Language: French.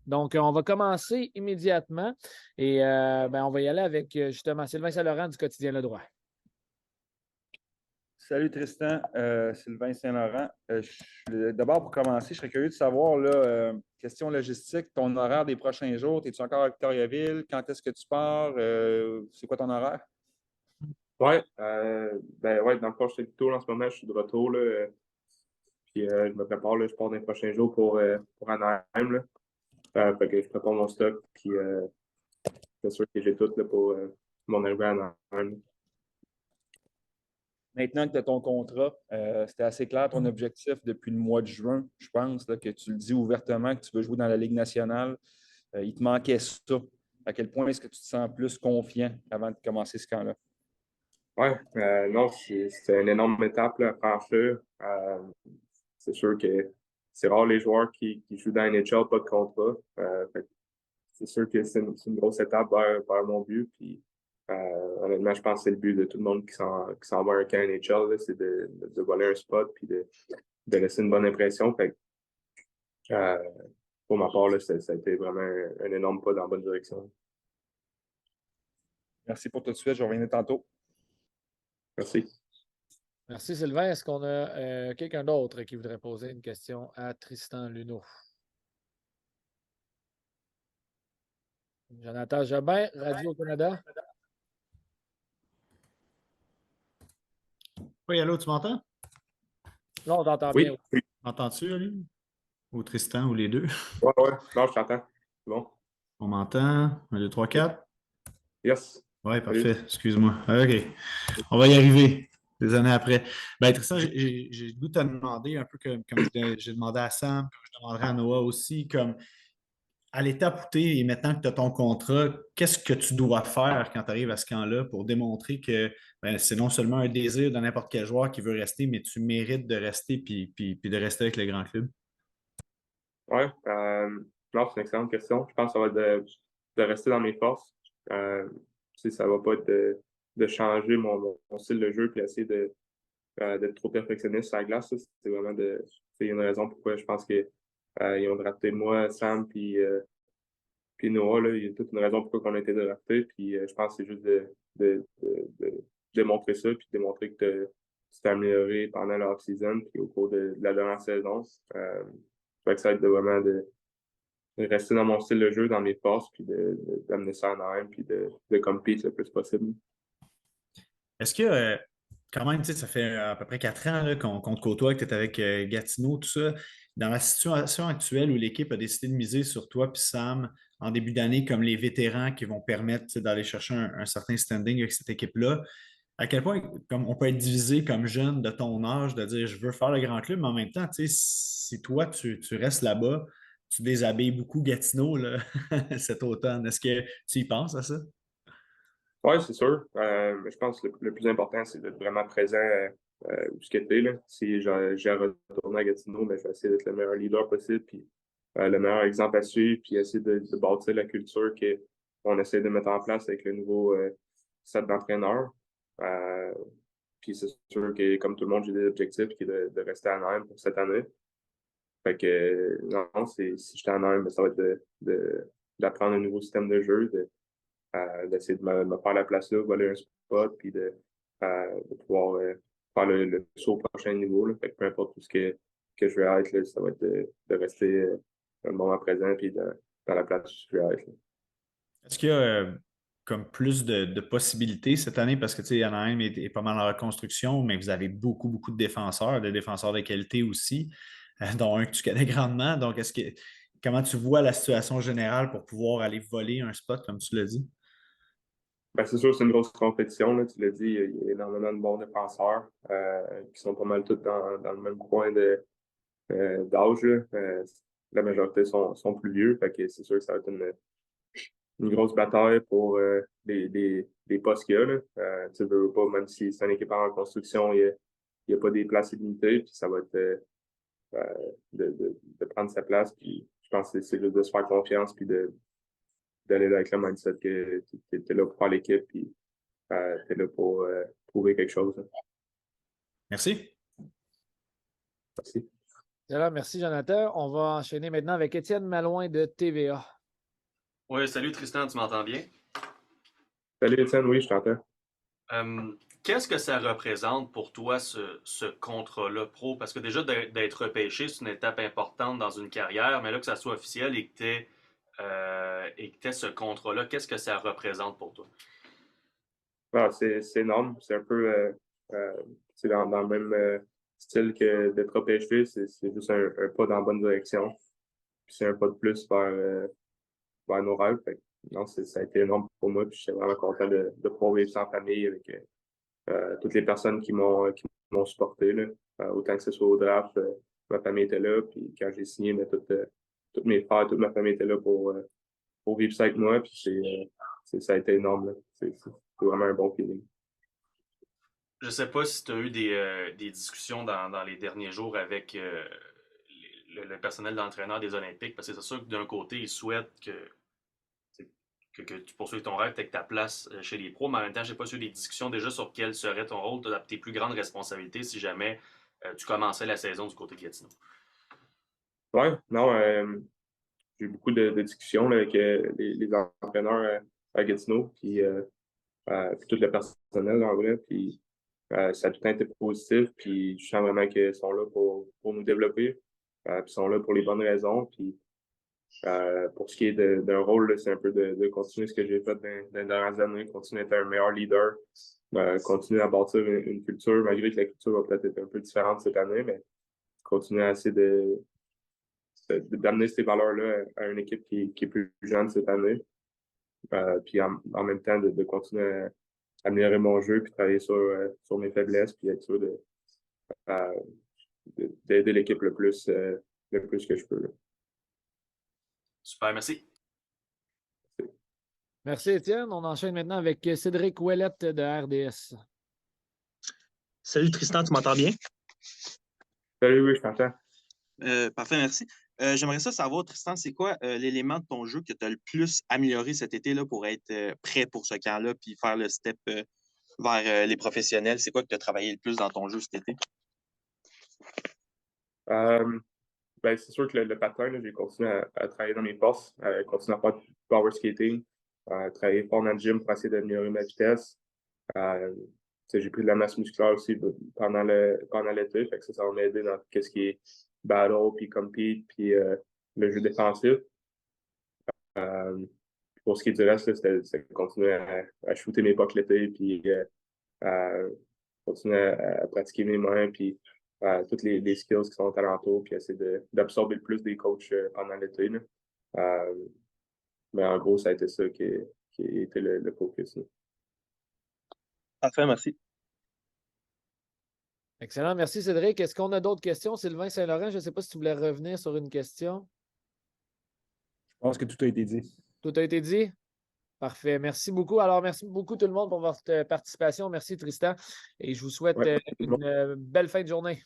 Donc, on va commencer immédiatement et on va y aller avec justement Sylvain Saint-Laurent du quotidien Le Droit. Salut Tristan, Sylvain Saint-Laurent. D'abord, pour commencer, je serais curieux de savoir, là, question logistique, ton horaire des prochains jours. Es-tu encore à Victoriaville? Quand est-ce que tu pars? C'est quoi ton horaire? Ouais, ouais, dans le fond, je suis plutôt en ce moment, je suis de retour, là, puis je me prépare, là, je pars dans les prochains jours pour Anaheim, là. Fait que je prépare mon stock, puis c'est sûr que j'ai tout là, pour mon arrivée à Anaheim. Maintenant que tu as ton contrat, c'était assez clair ton objectif depuis le mois de juin, je pense, là, que tu le dis ouvertement que tu veux jouer dans la Ligue nationale. Il te manquait ça. À quel point est-ce que tu te sens plus confiant avant de commencer ce camp-là? Ouais, non, c'est une énorme étape là, à franchir. C'est sûr que c'est rare les joueurs qui jouent dans la NHL, pas de contrat. Fait que c'est sûr que c'est une grosse étape vers mon but. Puis, honnêtement, je pense que c'est le but de tout le monde qui s'en va à un camp NHL, là, c'est de voler un spot puis de laisser une bonne impression. Fait que, pour ma part, là, ça a été vraiment un énorme pas dans la bonne direction. Merci pour tout de suite. Je reviens tantôt. Merci. Merci Sylvain. Est-ce qu'on a quelqu'un d'autre qui voudrait poser une question à Tristan Luneau? Jonathan Jobin, Radio-Canada. Oui, allô, tu m'entends? Là, on t'entend Oui, bien. oui. M'entends-tu, Ali? Ou Tristan, ou les deux? Ouais, ouais. Non, je t'entends. C'est bon. On m'entend? 1, 2, 3, 4? Yes. Oui, Salut. parfait. Excuse-moi. OK. On va y arriver des années après. Ben, Tristan, j'ai le goût de te demander un peu comme j'ai demandé à Sam, comme je demanderai à Noah aussi, comme à l'étape où tu es et maintenant que tu as ton contrat, qu'est-ce que tu dois faire quand tu arrives à ce camp-là pour démontrer que ben, c'est non seulement un désir de n'importe quel joueur qui veut rester, mais tu mérites de rester puis de rester avec le grand club? Ouais, non, c'est une excellente question. Je pense que ça va être de rester dans mes forces. Ça va pas être de changer mon style de jeu puis essayer d'être trop perfectionniste sur la glace. Ça. C'est vraiment c'est une raison pourquoi je pense que ils ont drafté moi, Sam, puis Noah. Là, il y a toute une raison pourquoi on a été drafté. Puis je pense que c'est juste de démontrer ça, puis de démontrer que tu t'es amélioré pendant la off-season, puis au cours de la dernière saison. Fait que ça va être vraiment de rester dans mon style de jeu, dans mes forces, puis d'amener ça en arrière, puis de compete le plus possible. Est-ce que, quand même, tu sais, ça fait à peu près 4 ans là, qu'on te côtoie, que tu es avec Gatineau, tout ça. Dans la situation actuelle où l'équipe a décidé de miser sur toi puis Sam en début d'année comme les vétérans qui vont permettre tu sais, d'aller chercher un certain standing avec cette équipe-là, à quel point comme on peut être divisé comme jeune de ton âge, de dire je veux faire le grand club, mais en même temps, tu sais, si toi, tu restes là-bas, tu déshabilles beaucoup Gatineau là, cet automne. Est-ce que tu y penses à ça? Oui, c'est sûr. Je pense que le plus important, c'est d'être vraiment présent où ce que t'es, là. Si j'ai à retourner à Gatineau, ben, je vais essayer d'être le meilleur leader possible, puis le meilleur exemple à suivre, puis essayer de bâtir la culture qu'on essaie de mettre en place avec le nouveau set d'entraîneurs. Euh, Puis c'est sûr que, comme tout le monde, j'ai des objectifs qui est de rester à Nîmes pour cette année. Fait que, non, si j'étais à Nîmes, ben, ça va être d'apprendre un nouveau système de jeu, d'essayer de me faire la place là, voler un spot, puis de pouvoir faire le saut au prochain niveau. Là. Fait que peu importe tout ce que je vais être, là, ça va être de rester dans le moment présent, puis dans la place où je vais être. Là. Est-ce qu'il y a comme plus de possibilités cette année? Parce que tu sais, Anaheim est pas mal en reconstruction, mais vous avez beaucoup, beaucoup de défenseurs de qualité aussi, dont un que tu connais grandement. Donc, comment tu vois la situation générale pour pouvoir aller voler un spot, comme tu l'as dit? Ben, c'est sûr, c'est une grosse compétition. Là, tu l'as dit, il y a énormément de bons défenseurs qui sont pas mal tous dans le même coin d'âge. Là. La majorité sont plus vieux. Fait que c'est sûr que ça va être une grosse bataille pour les postes qu'il y a. Là. Tu veux pas, même si c'est une équipe en reconstruction, il y a pas des places illimitées. Puis ça va être de prendre sa place. Puis je pense que c'est juste de se faire confiance puis d'aller là avec le mindset que tu es là pour faire l'équipe. Puis tu es là pour prouver quelque chose. Là. Merci. Merci. Alors, merci, Jonathan. On va enchaîner maintenant avec Étienne Malouin de TVA. Oui, salut Tristan, tu m'entends bien? Salut Étienne, oui, je t'entends. Qu'est-ce que ça représente pour toi, ce contrat-là pro? Parce que déjà, d'être repêché, c'est une étape importante dans une carrière, mais là, que ça soit officiel et que tu aies ce contrat-là, qu'est-ce que ça représente pour toi? Ah, c'est énorme. C'est un peu euh, c'est dans le même style que d'être repêché. C'est juste un pas dans la bonne direction. Puis c'est un pas de plus vers nos rêves. Fait que, non, ça a été énorme pour moi. Puis je suis vraiment content de pouvoir vivre ça en famille avec toutes les personnes qui m'ont supporté. Là. Autant que ce soit au draft, ma famille était là. Puis quand j'ai signé, mais tous mes frères, toute ma famille était là pour vivre ça avec moi. Puis ça a été énorme. Là. C'est vraiment un bon feeling. Je sais pas si tu as eu des discussions dans les derniers jours avec le personnel d'entraîneur des Olympiques, parce que c'est sûr que d'un côté, ils souhaitent que tu poursuives ton rêve, que ta place chez les pros, mais en même temps, je sais pas si tu as eu des discussions déjà sur quel serait ton rôle, tes plus grandes responsabilités si jamais tu commençais la saison du côté de Gatineau. Ouais, non, j'ai eu beaucoup de discussions là, avec les entraîneurs à Gatineau, puis tout le personnel en vrai, puis ça a tout le temps été positif, puis je sens vraiment qu'ils sont là pour nous développer, puis ils sont là pour les bonnes raisons, puis pour ce qui est d'un rôle, là, c'est un peu de continuer ce que j'ai fait dans les dernières années, continuer à être un meilleur leader, continuer à bâtir une culture, malgré que la culture va peut-être être un peu différente cette année, mais continuer à essayer d'amener ces valeurs-là à une équipe qui est plus jeune cette année. Puis en même temps, de continuer à améliorer mon jeu, puis travailler sur mes faiblesses, puis être sûr euh, d'aider l'équipe le plus que je peux. Là. Super, merci. Merci, Étienne. On enchaîne maintenant avec Cédric Ouellette de RDS. Salut Tristan, tu m'entends bien? Salut, oui, je t'entends. Parfait, merci. J'aimerais savoir, Tristan, c'est quoi l'élément de ton jeu que tu as le plus amélioré cet été là, pour être prêt pour ce camp-là puis faire le step vers les professionnels? C'est quoi que tu as travaillé le plus dans ton jeu cet été? C'est sûr que le patin, là, j'ai continué à travailler dans mes forces, continuer à faire du power skating, travailler fort dans le gym pour essayer d'améliorer ma vitesse. J'ai pris de la masse musculaire aussi pendant l'été, fait que ça m'a aidé dans ce qui est battle, puis compete, puis le jeu défensif. Pour ce qui est du reste, c'était continuer à shooter mes pucks l'été, puis à continuer à pratiquer mes mains, puis toutes les skills qui sont alentour, puis essayer d'absorber le plus des coachs pendant l'été. Mais en gros, ça a été ça qui a été le focus. Là. Parfait, merci. Excellent. Merci, Cédric. Est-ce qu'on a d'autres questions? Sylvain Saint-Laurent, je ne sais pas si tu voulais revenir sur une question. Je pense que tout a été dit. Tout a été dit? Parfait. Merci beaucoup. Alors, merci beaucoup tout le monde pour votre participation. Merci, Tristan. Et je vous souhaite une belle fin de journée.